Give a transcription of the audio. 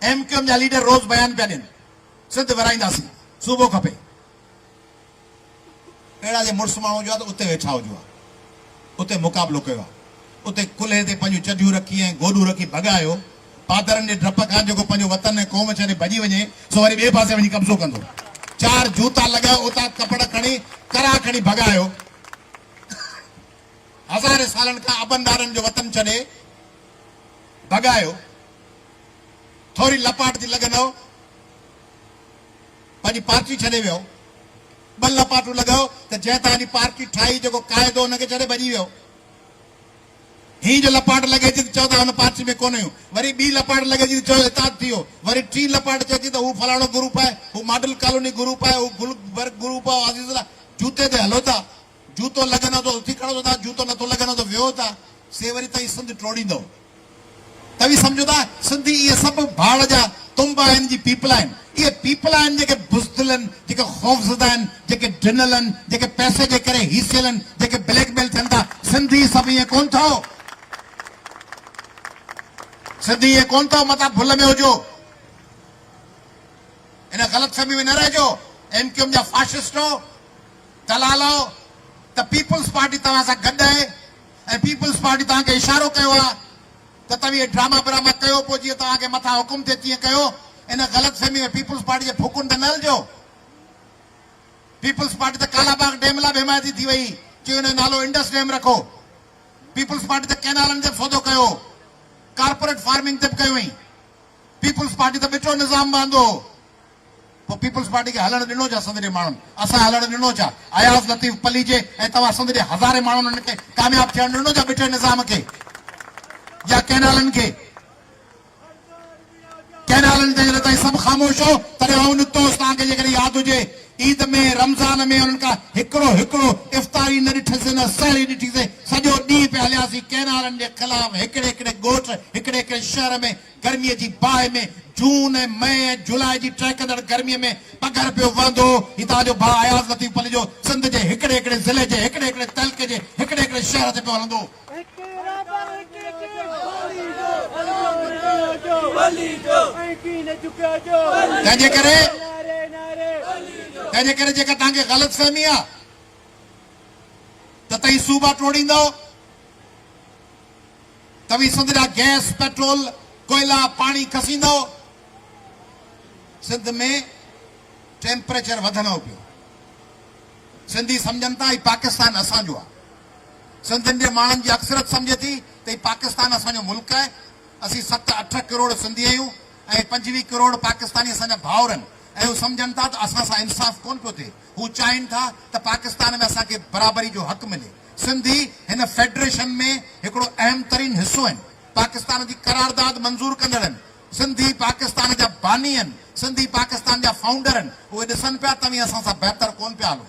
MQM जा leader रोज बयान पिया ॾियनि सिंध विराईंदासीं सूबो खपे। अहिड़ा जे मुड़ुस माण्हू जो आहे त उते वेठा हुजो आहे, उते मुक़ाबिलो कयो आहे, उते कुल्हे ते पंहिंजूं चडियूं रखी ऐं गोॾूं रखी भॻायो। पादरनि जे डप खां जेको पंहिंजो वतन ऐं क़ौम छॾे भॼी वञे सो वरी ॿिए पासे वञी कब्ज़ो कंदो। 4 जूता लॻायो, उतां कपड़ खणी करा खणी भॻायो। हज़ारे सालनि खां अबनदारनि जो वतन छॾे भॻायो। थोरी लपाट थी लॻंदव, पंहिंजी पार्टी छॾे वियो। 2 लपाटूं लॻायो त जंहिं तव्हांजी पार्टी ठाही जेको क़ाइदो हुनखे छॾे भॼी वियो। ही जो लपाट लॻे थी त चओ था हुन पार्टी में कोन हुयूं, वरी ॿी लपाट लॻे थी त चओ इताद थी वियो, वरी 3 लपाट चए थी त हू फलाणो ग्रुप आहे, हू मॉडल कॉलोनी ग्रुप आहे, हू गुलबर्ग ग्रुप आहे। अज़ीज़ जूते ते हलो था, जूतो लॻंदो त उथी खड़ो था, जूतो नथो लॻंदो त वियो था, से वरी ताईं सिंध टोड़ींदो। तव्हीं सम्झो था सिंधी इहे सभु भाड़ जा तुंब आहिनि जी पीपल आहिनि। इहे पीपल आहिनि जेके बुज़दिल आहिनि, जेके ख़ौफ़ज़दा आहिनि, जेके ॾिनल आहिनि, जेके पैसे जे करे हीसियल आहिनि, जेके ब्लैकमेल थियनि था। सिंधी सभु ईअं कोन अथव, सिंधी ईअं कोन अथव। मथां भुल में हुजो, इन ग़लतफ़हमी में न रहिजो। एमक्यूएम जा फाशिस्ट हो, दलाल हो त पीपल्स पार्टी तव्हां सां गॾु आहे ऐं पीपल्स पार्टी तव्हांखे इशारो कयो आहे त तव्हीं इहे ड्रामा ब्रामा कयो, पोइ जीअं तव्हांखे मथां हुकुम थिए तीअं कयो। इन ग़लतफ़हमी में पीपल्स पार्टी जे फुकुन ते न हलिजो। पीपल्स पार्टी त कालाबाग डैम लाइ बि हिमायती थी वई, चयो हुन जो नालो इंडस डैम रखो। पीपल्स पार्टी त कैनालनि ते सौदो कयो, कारपोरेट फार्मिंग ते बि कयो हुई। पीपल्स पार्टी त ॿिटो निज़ाम बांधो। पोइ पीपल्स पार्टी खे हलण ॾिनो छा संदड़े माण्हुनि? असां हलण ॾिनो छा? अयाज़ लतीफ़ पली जे ऐं तव्हां संदड़े हज़ारे माण्हुनि खे कामयाब थियण ॾिनो छा ॿिटे निज़ाम खे या कैनालनि खे? कैनालनि ते जॾहिं ताईं सभु ख़ामोश हो तॾहिं आउं निकितोसि। तव्हांखे जेकॾहिं यादि हुजे ईद में रमज़ान में उन्हनि खां हिकिड़ो इफ़्तारी न ॾिठीसीं, न सहरी ॾिठीसीं। सॼो ॾींहुं पिया हलियासीं कैनालनि जे ख़िलाफ़। हिकिड़े हिकिड़े ॻोठ, हिकिड़े हिकिड़े शहर में गर्मीअ जी बाहि में, जून ऐं मई ऐं जुलाई जी टहिकंदड़ गर्मीअ में पघर पियो वहंदो। हितां जो भाउ अयाज़ लतीफ़ पली जो सिंध जे हिकिड़े हिकिड़े ज़िले जे, हिकिड़े हिकिड़े तइलके जे, हिकिड़े हिकिड़े शहर ते पियो हलंदो। तंहिंजे करे जेका तव्हांखे ग़लतफ़हमी आहे त तव्हीं सूबा टोड़ींदव, तव्हीं सिंध जा गैस, पेट्रोल, कोयला, पाणी खसींदव। सिंध में टेम्परेचर वधंदो पियो। सिंधी सम्झनि था ही पाकिस्तान असांजो आहे। सिंधियुनि जे माण्हुनि जी अक्सरत सम्झे थी त ही पाकिस्तान असांजो मुल्क आहे। असीं 7-8 करोड़ सिंधी आहियूं ऐं 25 करोड़ पाकिस्तानी असांजा भाउर आहिनि ऐं हू सम्झनि था त असां सां इंसाफ़ कोन पियो थिए। हू चाहिनि था त पाकिस्तान में असांखे बराबरी जो हक़ मिले। सिंधी हिन फेडरेशन में हिकिड़ो अहम तरीन हिसो आहिनि। पाकिस्तान जी करारदाद मंज़ूर कंदड़ आहिनि। सिंधी पाकिस्तान जा बानी आहिनि, सिंधी पाकिस्तान जा फाउंडर आहिनि। उहे ॾिसनि पिया तव्हीं असां सां बहितर कोन पिया हलो।